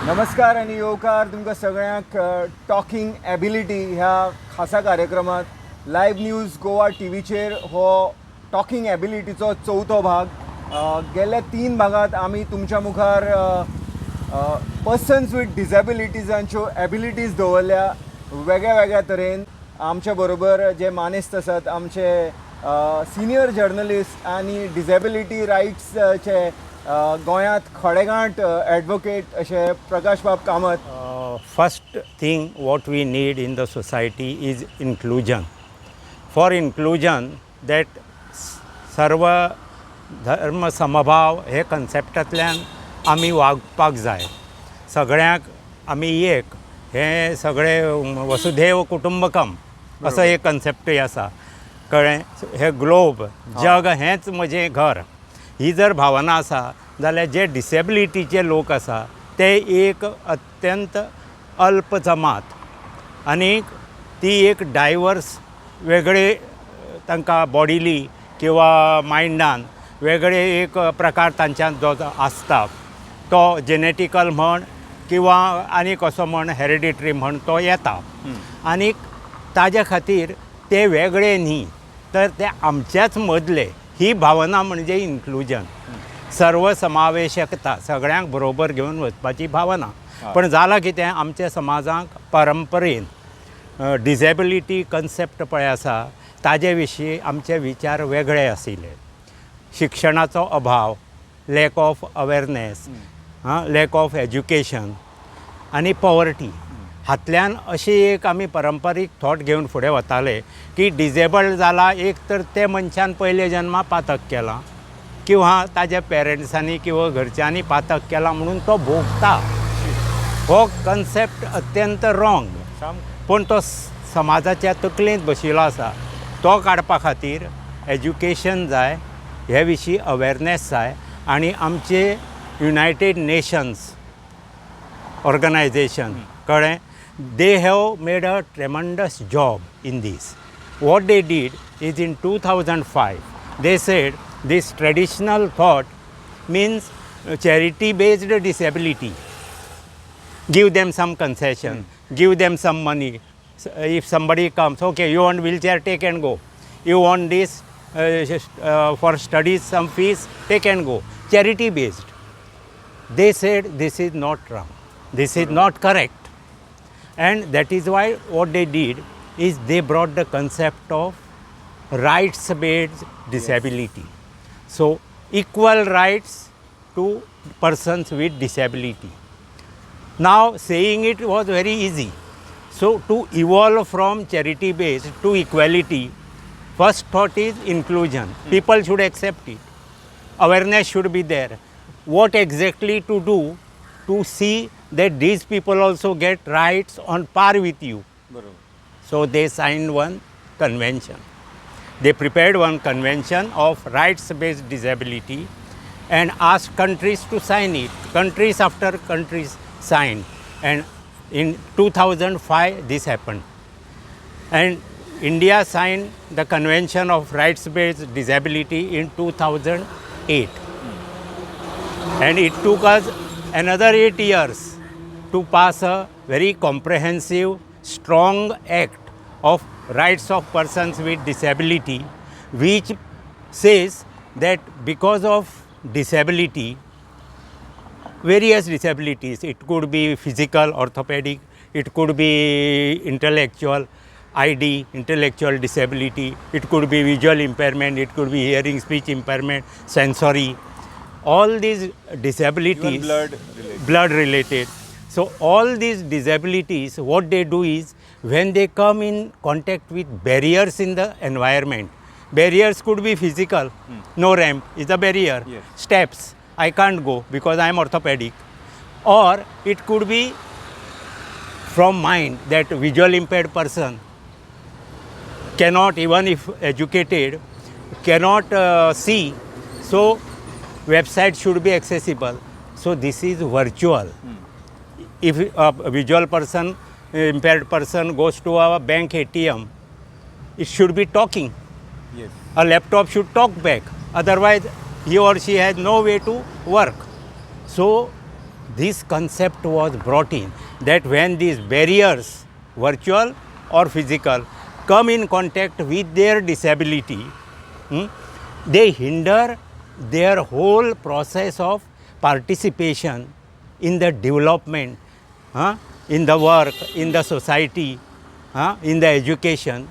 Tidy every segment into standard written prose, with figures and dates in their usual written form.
नमस्कार आणि येवकार तुमकां सगळ्यांक टॉकिंग एबिलिटी ह्या खासा कार्यक्रमात लायव्ह न्यूज गोवा टीव्हीचेर हो टॉकिंग एबिलिटीचो चवथो भाग. गेल्या 3 भागात आमी तुमच्या मुखार पर्सन्स विथ डिसेबिलिटीजांच्यो एबिलिटीज दवरल्या वेगळ्या वेगळ्या तरेन. आमच्या बरोबर जे मानेस्त आसात आमचे सिनियर जर्नलिस्ट आनी डिसेबिलिटी रायट्सचे गोंयांत खडेगांठ एडवोकेट अशे प्रकाश Kamat. First thing what we need in the society is inclusion. For inclusion, that सर्व धर्म समभाव हे कन्सेप्टांतल्यान आमी वागपाक जाय. सगळ्यांक आमी एक हे सगळे वसुधैव कुटुंबकम असो एक कन्सेप्टूय आसा. कळ्ळें? हे ग्लोब जग हेंच म्हजें घर ही जर भावना आसा जाल्यार जे डिसेबिलिटीचे लोक आसा ते एक अत्यंत अल्प जमात आनीक ती एक डायवर्स वेगळे तांकां बॉडिली किंवा मायंडान वेगळे एक प्रकार तांच्यान जो आसता तो जेनेटिकल म्हण किंवा आनी कसो म्हण हेरिडिटरी म्हण तो येता. आनीक ताज्या खातीर ते वेगळे न्ही तर ते आमच्याच मदले ही भावना म्हणजे इन्क्लुजन, सर्वसमावेशकता, सगळ्यांक बरोबर घेवन वचपाची भावना. पण जालां कितें आमच्या समाजाक परंपरेन डिसेबिलिटी कन्सेप्ट पळय आसा ताजे विशीं आमचे विचार वेगळे आशिल्ले. शिक्षणाचो अभाव, lack of awareness, lack of education आनी पॉवर्टी हातल्यान अशी एक आमी पारंपारीक थॉट घेवन फुडें वताले की डिसेबल्ड जाला एक तर ते मनशान पयले जन्मा पातक केला किंवा ताज्या पेरंट्सांनी किंवा घरच्यांनी पातक केला म्हणून तो भोगता. हो कन्सेप्ट अत्यंत रॉंग. पूण तो समाजाच्या तकलेंत बशिल्लो आसा. तो काडपा खातीर एज्युकेशन जाय, हे विशीं अवेरनेस जाय आनी आमचे युनायटेड नेशन्स ऑर्गनायझेशन कळ्ळें they have made a tremendous job in this. What they did is in 2005 they said this traditional thought means charity based disability. Give them some concession, give them some money. If somebody comes, okay, you want wheelchair, take and go. You want this for studies, some fees, take and go. Charity based. They said this is not wrong, this is not correct. And that is why what they did is they brought the concept of rights-based disability. So equal rights to persons with disability. Now saying it was very easy. So to evolve from charity-based to equality, first thought is inclusion. People should accept it. Awareness should be there. What exactly to do to see that these people also get rights on par with you. So they signed one convention. They prepared one convention of rights-based disability and asked countries to sign it. Countries after countries signed. And in 2005 this happened. And India signed the convention of rights-based disability in 2008. And it took us another 8 years to pass a very comprehensive, strong act of rights of persons with disability, which says that because of disability, various disabilities, it could be physical, orthopedic, it could be intellectual, ID, intellectual disability, it could be visual impairment, it could be hearing speech impairment, sensory, all these disabilities, blood related. So all these disabilities, what they do is when they come in contact with barriers in the environment, barriers could be physical, no ramp is a barrier, steps, I can't go because I am orthopedic, or it could be from mind, that visual impaired person cannot, even if educated, cannot see, so website should be accessible. So this is virtual. If a visual person, impaired person goes to a bank ATM, it should be talking. A laptop should talk back. Otherwise, he or she has no way to work. So this concept was brought in, that when these barriers, virtual or physical, come in contact with their disability, they hinder their whole process of participation in the development, in the work, in the society, in the education,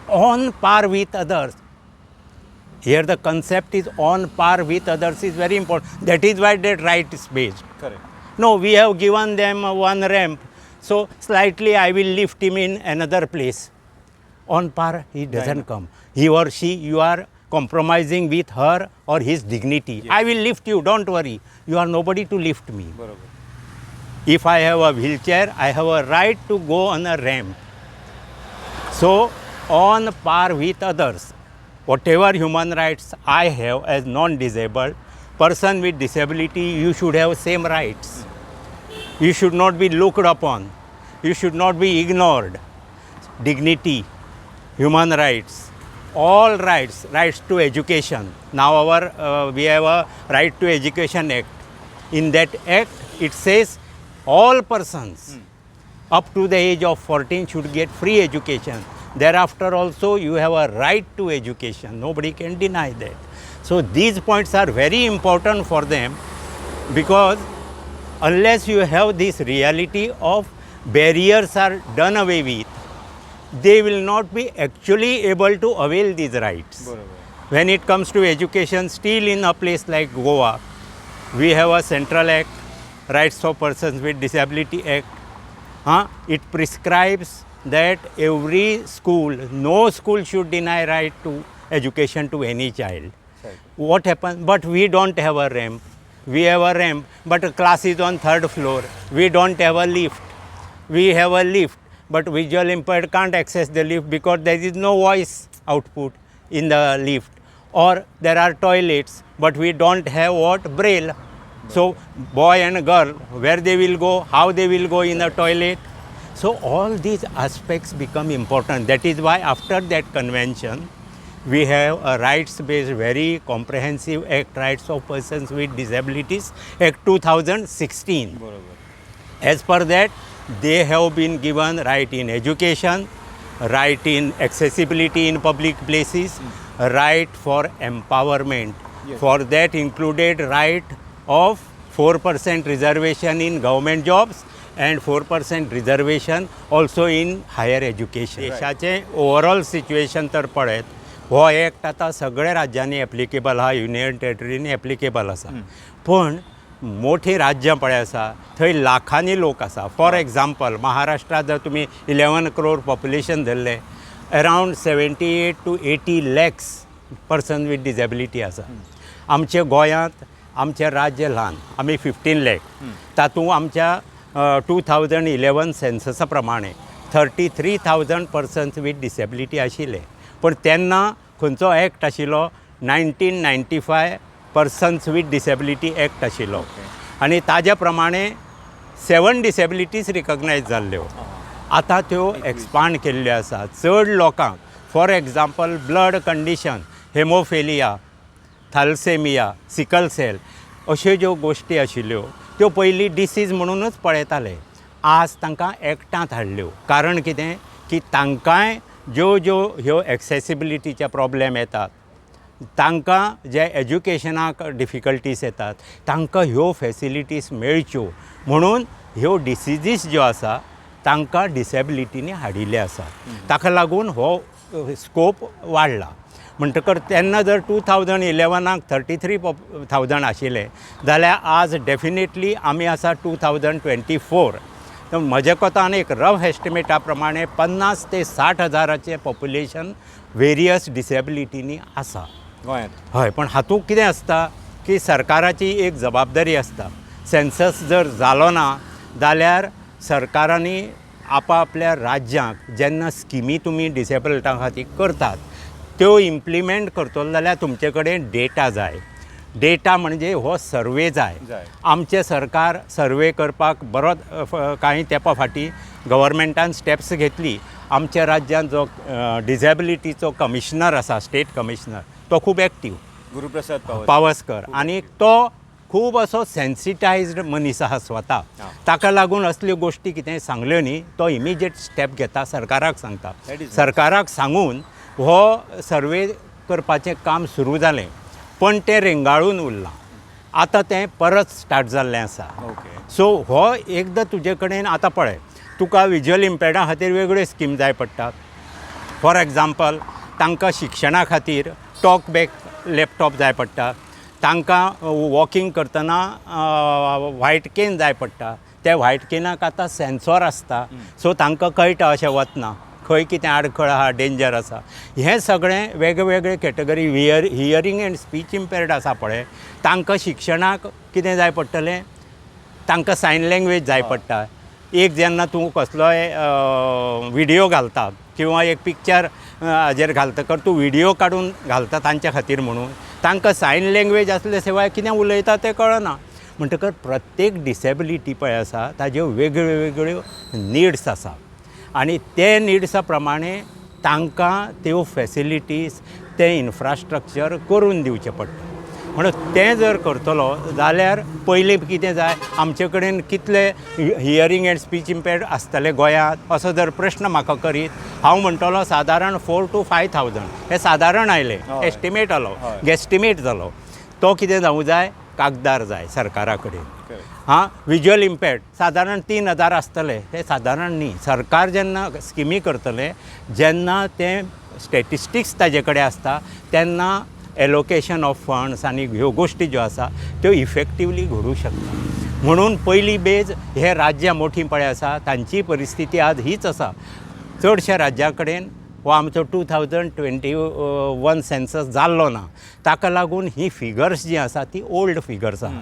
on par with others. Here the concept is on par with others is very important. That is why that right is based. Correct. No, we have given them one ramp, so slightly I will lift him in another place. On par, he doesn't come. He or she, you are compromising with her or his dignity. Yes. I will lift you, don't worry. You are nobody to lift me. Barabar. If I have a wheelchair, I have a right to go on a ramp. So, on par with others, whatever human rights I have as non-disabled, person with disability, you should have same rights. You should not be looked upon. You should not be ignored. Dignity, human rights, all rights, rights to education. Now we have a Right to Education Act. In that act, it says all persons up to the age of 14 should get free education. Thereafter also you have a right to education. Nobody can deny that. So these points are very important for them, because unless you have this reality of barriers are done away with, they will not be actually able to avail these rights. Barabar. When it comes to education, still in a place like Goa, we have a Central Act, Rights of Persons with Disability Act. It prescribes that every school, no school should deny right to education to any child. Right. What happens? But we don't have a ramp. We have a ramp, but a class is on 3rd floor. We don't have a lift. We have a lift, but visual impaired can't access the lift because there is no voice output in the lift. Or there are toilets, but we don't have what? Braille. So boy and girl, where they will go, how they will go in the toilet. So all these aspects become important. That is why after that convention, we have a rights-based, very comprehensive Act, Rights of Persons with Disabilities, Act 2016. Barabar. As per that, they have been given right in education, right in accessibility in public places, right for empowerment. Yes. For that included right of 4% reservation in government jobs and 4% reservation also in higher education. देशाचे overall situation तर पळयत, हो act आतां सगळ्या राज्यांनी applicable आहा, union टेरिटरीनी applicable आसा. पण मोठी राज्यां पळय आसा थंय लाखांनी लोक आसा. फॉर एग्जाम्पल महाराष्ट्रात जर तुमी 11 crore पॉप्युलेशन धरले, around 78 to 80 lakhs person with disability आसा. आमच्या गोंयांत आमचें राज्य ल्हान, आमी 15 lakh. तातूंत आमच्या 2011 सेन्ससा प्रमाणे 33,000 पर्सन्स विथ डिसेबिलिटी आशिल्ले. पण तेन्ना खंयचो एक्ट आशिल्लो? 1995 पर्सन्स विथ डिसेबिलिटी एक्ट आशिल्लो. आनी ताजे प्रमाणे 7 डिसेबिलिटीज रिकग्नायज जाल्ल्यो. आतां त्यो एक्सपांड केल्ल्यो आसा. चड लोकांक, for example blood condition, haemophilia, thalassaemia, sickle cell, अश्यो ज्यो गोश्टी आशिल्ल्यो त्यो पयलीं डिसीज म्हणूनच पळयताले. आज तांकां एक्टांत हाडल्यो. कारण कितें? की तांकांय ज्यो ह्यो एक्सेसिबिलिटीचे प्रॉब्लेम येतात, तांकां जे एज्युकेशनाक डिफिकल्टीज येतात, तांकां ह्यो फॅसिलिटीज मेळच्यो म्हणून ह्यो डिसिजीस ज्यो आसा तांकां डिसेबिलिटीनी हाडिल्ले आसा. ताका लागून हो स्कोप वाडला. म्हणटकर तेन्ना जर 2011 33,000 आशिल्ले जाल्यार आज डेफिनेटली आमी आसा 2024. म्हज्या कोतान एक रफ एस्टिमेटा प्रमाणे 50 ते 60 हजाराचें पॉप्युलेशन वेरियस डिसेबिलिटीनी आसा गोंयांत. हय, पण हातूंत कितें आसता की सरकाराची एक जबाबदारी आसता. सेन्सस जर जालो ना जाल्यार सरकारांनी आपल्या राज्यांक जेन्ना स्किमी तुमी डिसेबल्डां खातीर करतात त्यो इम्प्लिमेंट करतलो जाल्यार तुमचे कडेन डेटा जाय. डेटा म्हणजे हो सर्वे जाय. आमचे सरकार सर्वे करपाक बरो कांय तेंपा फाटीं गव्हर्मेंटान स्टेप्स घेतली. आमच्या राज्यांत जो डिसेबिलिटीचो कमिशनर आसा, स्टेट कमिशनर, तो खूब एक्टीव, गुरुप्रसाद पावसकर, आनी तो खूब असो सेन्सिटायज्ड मनीस आहा स्वता ताका लागून असल्यो गोश्टी कितें सांगल्यो न्ही तो इमिजिएट स्टेप घेता, सरकाराक सांगता. सरकाराक सांगून हो सर्वे करपाचें काम सुरू जालें, पण तें रेंगाळून उरलां. आतां तें परत स्टार्ट जाल्लें आसा. सो हो एकदां तुजे कडेन आतां पळय, तुका विज्युअल इम्पॅर्डा खातीर वेगळ्यो स्कीम जाय पडटात. फॉर एग्जाम्पल तांकां शिक्षणा खातीर टॉक बॅक लॅपटॉप जाय पडटा, तांकां वॉकिंग करतना व्हायट केन जाय पडटा. त्या व्हायट केनाक आतां सेन्सॉर आसता, सो तांकां कळटा अशें वतना खंय कितें आडखळ आहा, डेंजर आसा. हें सगळें वेगवेगळे कॅटेगरी हियरींग एंड स्पीच इम्पेर्ड आसा पळय, तांकां शिक्षणाक कितें जाय पडटलें, तांकां सायन लँग्वेज जाय पडटा. एक जेन्ना तूं कसलोय व्हिडियो घालता किंवा एक पिक्चर हाजेर घालतकर तूं व्हिडियो काडून घालता तांच्या खातीर म्हणून तांकां सायन लँग्वेज आसले शिवाय कितें उलयता तें कळना. म्हणटकर प्रत्येक डिसेबिलिटी पळय आसा ताज्यो वेगळ्यो वेगळ्यो निड्स आसा आनी ते निड्सा प्रमाणे तांकां त्यो फॅसिलिटीज तें इन्फ्रास्ट्रक्चर करून दिवचें पडटा. म्हणून तें जर करतलो जाल्यार पयलीं कितें जाय, आमचे कडेन कितले हियरींग एंड स्पीच इम्पेर्ड आसतले गोंयांत असो जर प्रश्न म्हाका करीत, हांव म्हणटलो सादारण 4,000 to 5,000 हे सादारण आयले, एस्टिमेट आलो, गॅस्टिमेट जालो. तो कितें जावूं जाय, कागदार जाय सरकारा कडेन. विज्युअल इम्पेर्ड सादारण 3,000 आसतले, हे सादारण न्ही. सरकार जेन्ना स्किमी करतले, जेन्ना तें स्टॅटिस्टिक्स ताजे कडेन आसता तेन्ना एलोकेशन ऑफ फंड्स आनी ह्यो गोश्टी ज्यो आसा त्यो इफेक्टिवली घडूंक शकता. म्हणून पयली बेज हे राज्यां मोठी पळय आसा तांची परिस्थिती आज हीच आसा. चडशा राज्या कडेन हो आमचो 2021 सेन्सस जाल्लो ना, ताका लागून ही फिगर्स जी आसा ती ओल्ड फिगर्स आहा.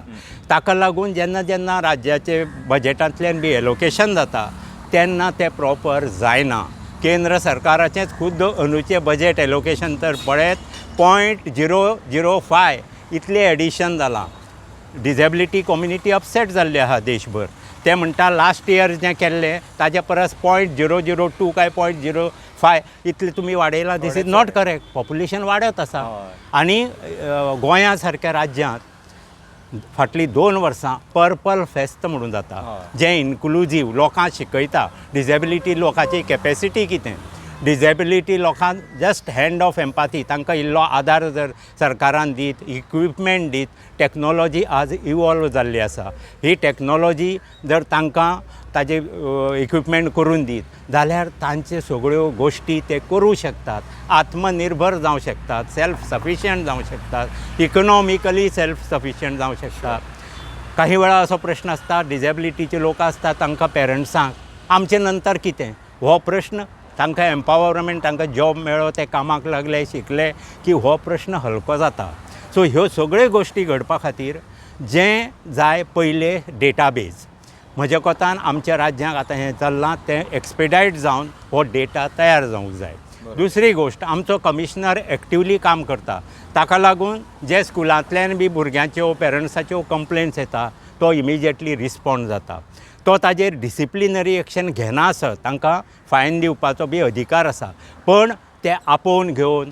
ताका लागून जेन्ना जेन्ना राज्याचे बजेटांतल्यान बी एलोकेशन जाता तेन्ना तें प्रॉपर जायना. केंद्र सरकाराचेंच खुद्द अंदूचें बजेट एलोकेशन तर पळयत 0.005 इतलें एडिशन जालां. डिसेबिलिटी कम्युनिटी अपसेट जाल्ली आहा देशभर. ते म्हणटा लास्ट इयर जें केल्लें ताजे परस 0.002 काय 0.05 इतलें तुमी वाडयलां. This is not correct. Population वाडत आसा आनी गोंया सारक्या राज्यांत फाटलीं 2 वर्सां पर्पल फेस्त म्हणून जाता, जें इन्क्लुजीव लोकांक शिकयता डिसेबिलिटी लोकांची कॅपेसिटी कितें, डिसेबिलिटी लोकांक जस्ट हँड ऑफ एम्पॅथी, तांकां इल्लो आदार जर सरकारान दीत, इक्विपमेंट दीत. टॅक्नॉलॉजी आज इवॉल्व जाल्ली आसा. ही टॅक्नॉलॉजी जर तांकां ताजे इक्विपमेंट करून दीत जाल्यार तांचे सगळ्यो गोश्टी ते करूं शकतात, आत्मनिर्भर जावं शकतात, सेल्फ सफिशियंट जावं शकतात, इकॉनॉमिकली सेल्फ सफिशियंट जावं शकतात. काही वेळा असो प्रश्न आसता, डिसेबिलिटीचे लोक आसता तांकां पेरंट्सांक आमचे नंतर कितें हो प्रश्न, तांकां एम्पावरमेंट, तांकां जॉब मेळ्ळो, ते कामाक लागले, शिकले की हो प्रश्न हलको जाता. सो ह्यो सगळ्यो गोश्टी घडपा खातीर जें जाय पयले डेटाबेज. म्हज्या कोतान आमच्या राज्यांक आतां हें चल्लां तें एक्सपेडायट जावन हो डेटा तयार जावंक जाय. दुसरी गोश्ट, आमचो कमिशनर एक्टिवली काम करता. ताका लागून जे स्कुलांतल्यान बी भुरग्यांच्यो पेरंट्साच्यो कंप्लेंट्स येता तो इमिजिएटली रिस्पॉन्ड जाता. तो ताजेर डिसिप्लिनरी एक्शन घेना आसत, तांकां फायन दिवपाचो बी अधिकार आसा, पण ते आपोवन घेवन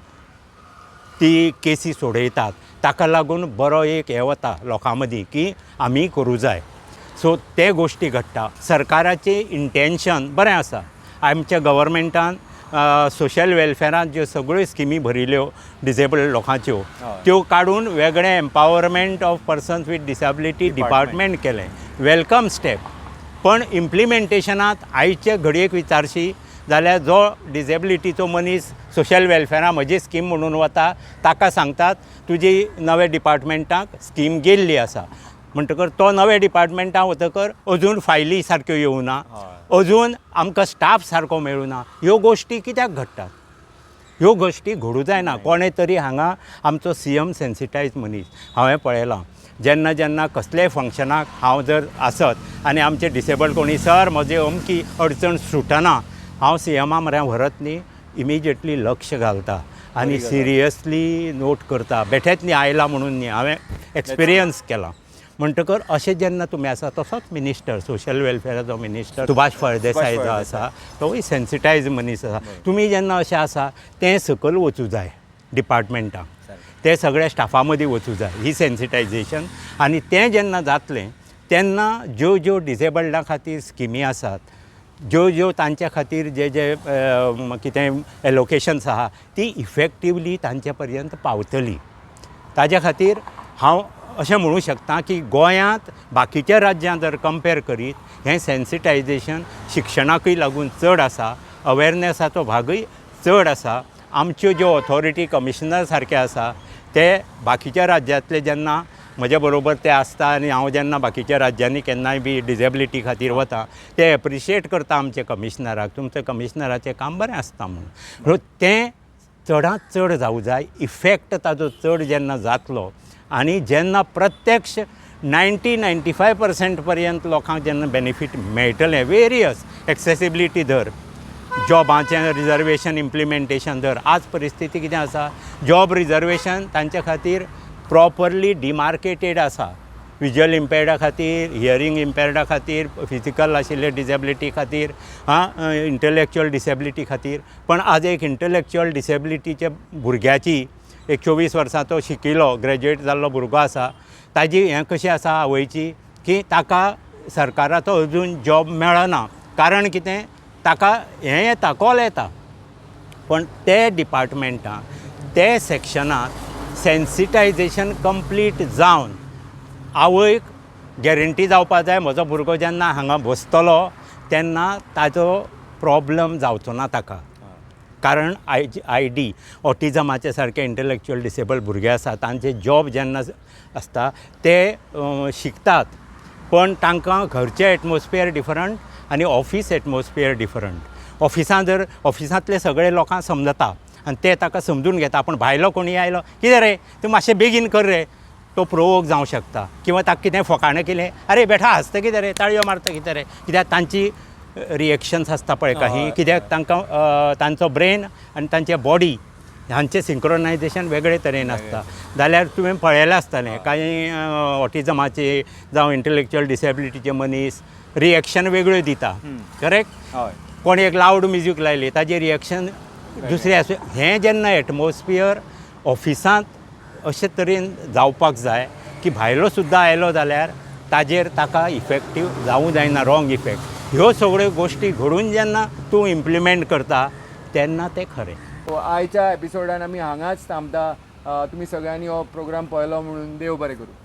ती केसी सोडयतात. ताका लागून बरो एक हें वता लोकां मदीं की आमी करूं जाय. सो ते गोश्टी घडटा. सरकाराचें इंटेन्शन बरें आसा. आमच्या गव्हर्मेंटान सोशल वेलफेरांत ज्यो सगळ्यो स्किमी भरिल्ल्यो डिसेबल्ड लोकांच्यो त्यो काडून वेगळें empowerment of persons with disability department केलें. Welcome step. पण इम्प्लिमेंटेशनांत आयचे घडयेक विचारशी जाल्यार जो डिसेबिलिटीचो मनीस सोशल वेलफेरान म्हजी स्कीम म्हणून वता ताका सांगतात तुजी नव्या डिपार्टमेंटाक स्कीम गेल्ली आसा. म्हणटकर तो नव्या डिपार्टमेंटाक वतकर अजून फायली सारक्यो येवना, अजून आमकां स्टाफ सारको मेळूना. ह्यो गोश्टी कित्याक घडटात? ह्यो गोश्टी घडूं जायना. कोणें तरी हांगा आमचो CM सेन्सिटायज मनीस हांवें पळयलां. जेन्ना जेन्ना कसलेय फंक्शनाक हांव जर आसत आनी आमचे डिसेबल्ड कोणी सर म्हजी अमकी अडचण सुटना, हांव CMा म्हऱ्यान व्हरत न्ही इमिजिएटली लक्ष घालता आनी सिरियसली नोट करता. बेठेच न्ही आयला म्हणून न्ही, हांवें एक्सपिरियन्स केला. म्हणटकर अशें जेन्ना तुमी आसा तसोच मिनिस्टर सोशल वेलफेराचो मिनिस्टर सुभाष फळदेसाय जो आसा तोय सेन्सिटायज मनीस आसा. तुमी जेन्ना अशें आसा तें सकयल वचूं जाय डिपार्टमेंटाक. ते सगळ्या स्टाफा मदीं वचूं जाय ही सेन्सिटायजेशन. आनी तें जेन्ना जातलें तेन्ना ज्यो ज्यो डिसेबल्डा खातीर स्किमी आसात, ज्यो तांच्या खातीर जे कितें एलोकेशन्स आहा ती इफेक्टिवली तांचे पर्यंत पावतली. ताज्या खातीर हांव अशें म्हणूं शकता की गोंयांत बाकीच्या राज्यां जर कंपेर करीत हें सेन्सिटायजेशन शिक्षणाकूय लागून चड आसा, अवेरनेसाचो भागूय चड आसा. आमच्यो ज्यो ऑथॉरिटी कमिशनर सारके आसा ते बाकीच्या राज्यांतले जेन्ना म्हज्या बरोबर ते आसता आनी हांव जेन्ना बाकीच्या राज्यांनी केन्नाय बी डिसेबिलिटी खातीर वता ते एप्रिशिएट करता आमच्या कमिशनराक, तुमच्या कमिशनराचें काम बरें आसता म्हणून. तें चडांत चड जावं जाय. इफेक्ट ताजो चड जेन्ना जातलो आनी जेन्ना प्रत्यक्ष 90-95% पर्यंत लोकांक जेन्ना बेनिफीट मेळटलें, वेरियस एक्सेसिबिलिटी धर, जॉबाचें रिजर्वेशन इम्प्लिमेंटेशन धर. आज परिस्थिती कितें आसा, जॉब रिजर्वेशन तांच्या खातीर प्रॉपरली डिमार्केटेड आसा. विज्युअल इम्पेर्डा खातीर, हियरींग इम्पेर्डा खातीर, फिजिकल आशिल्ले डिसेबिलिटी खातीर, इंटलेक्च्युअल डिसेबिलिटी खातीर. पण आज एक इंटलेक्च्युअल डिसेबिलिटीच्या भुरग्याची, एक 24 वर्सांचो शिकिल्लो ग्रॅज्युएट जाल्लो भुरगो आसा, ताजी हें कशी आसा आवयची की ताका सरकाराचो अजून जॉब मेळना. कारण कितें, ताका हें येता, कॉल येता, पण ते डिपार्टमेंटान ते सेक्शनांत सेन्सिटायजेशन कंप्लीट जावन आवयक गॅरंटी जावपा जाय म्हजो भुरगो जेन्ना हांगा बसतलो तेन्ना ताजो प्रॉब्लम जावचो ना ताका. कारण ID ऑटिझमाचे सारके इंटलेक्च्युअल डिसेबल भुरगे आसात, तांचे जॉब जेन्ना आसता ते शिकतात, पण तांकां घरचें एटमॉस्फियर डिफरंट आनी ऑफिस एटमॉस्फियर डिफरंट. ऑफिसांत जर ऑफिसांतले सगळे लोकांक समजता आनी ते ताका समजून घेता, पण भायलो कोणी आयलो कितें रे तूं मातशें बेगीन कर रे, तो प्रोवोक जावं शकता. किंवा ताका कितें फकाणें केलें, अरे बेठा हसता कितें रे, ताळयो मारता कितें रे, कित्याक तांची रिएक्शन्स आसता पळय काही, कित्याक तांकां तांचो ब्रेन आनी तांचे बॉडी हांचें सिंक्रोनायजेशन वेगळे तरेन आसता. जाल्यार तुवें पळयलें आसतलें कांय ऑटिझमाचे जावं इंटलेक्च्युअल डिसेबिलिटीचे मनीस रिएक्शन वेगळ्यो दिता. करेक्ट. कोणी एक लावड म्युजीक लायली ताजें रिएक्शन दुसरें आसूं. हें जेन्ना एटमॉस्फियर ऑफिसांत अशे तरेन जावपाक जाय की भायलो सुद्दां आयलो जाल्यार ताजेर ताका इफेक्टीव जावूं जायना, रॉंग इफेक्ट. ह्यो सगळ्यो गोश्टी घडून जेन्ना तूं इम्प्लिमेंट करता तेन्ना तें खरें. आयच्या एपिसोडान आमी हांगाच थांबता. तुमी सगळ्यांनी हो प्रोग्राम पळयलो म्हणून देव बरें करूं.